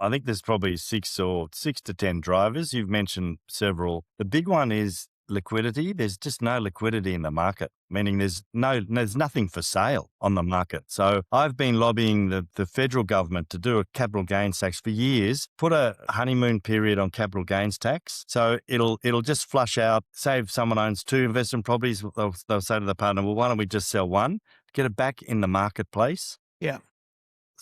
I think there's probably six to 10 drivers. You've mentioned several. The big one is liquidity. There's just no liquidity in the market, meaning there's nothing for sale on the market. So I've been lobbying the federal government to do a capital gains tax for years, put a honeymoon period on capital gains tax. So it'll just flush out. Say if someone owns 2 investment properties, they'll say to the partner, well, why don't we just sell one, get it back in the marketplace? Yeah.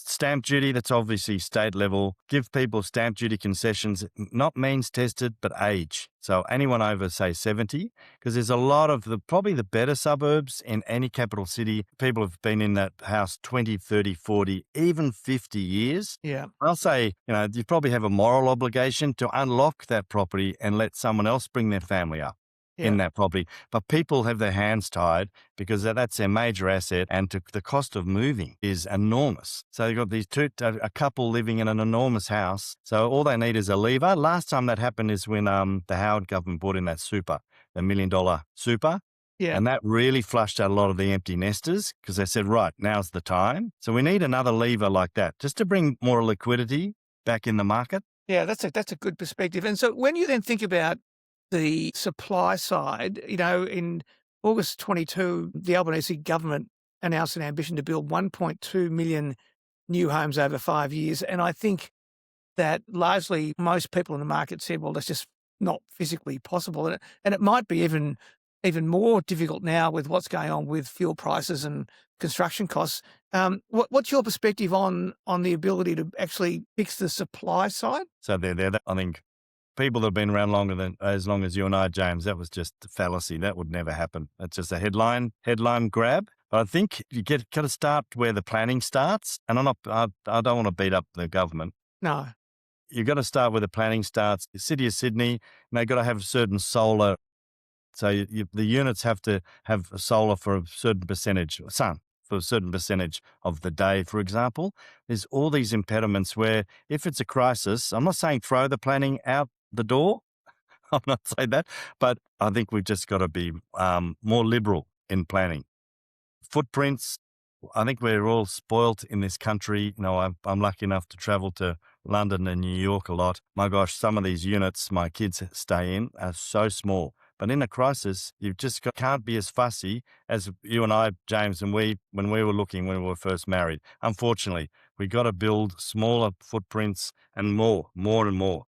Stamp duty, that's obviously state level. Give people stamp duty concessions, not means tested, but age. So anyone over, say, 70, because there's a lot of probably the better suburbs in any capital city. People have been in that house 20, 30, 40, even 50 years. Yeah. I'll say, you probably have a moral obligation to unlock that property and let someone else bring their family up Yeah. in that property. But people have their hands tied because that's their major asset, and the cost of moving is enormous. So you've got these a couple living in an enormous house. So all they need is a lever. Last time that happened is when the Howard government brought in that super, the $1 million super. Yeah. And that really flushed out a lot of the empty nesters because they said, right, now's the time. So we need another lever like that just to bring more liquidity back in the market. Yeah, that's a good perspective. And so when you then think about the supply side, in August 22, the Albanese government announced an ambition to build 1.2 million new homes over 5 years. And I think that largely most people in the market said, well, that's just not physically possible. And it might be even more difficult now with what's going on with fuel prices and construction costs. What's your perspective on the ability to actually fix the supply side? So I think people that have been around as long as you and I, James, that was just a fallacy. That would never happen. It's just a headline grab. But I think you got to start where the planning starts. And I don't want to beat up the government. No. You've got to start where the planning starts. The City of Sydney, they've got to have certain solar. So the units have to have solar for a certain percentage, sun for a certain percentage of the day, for example. There's all these impediments where if it's a crisis, I'm not saying throw the planning out the door. I'm not saying that, but I think we've just got to be more liberal in planning. Footprints, I think we're all spoilt in this country. I'm lucky enough to travel to London and New York a lot. My gosh, some of these units my kids stay in are so small. But in a crisis, you just can't be as fussy as you and I, James, and when we were looking when we were first married. Unfortunately, we got to build smaller footprints and more and more.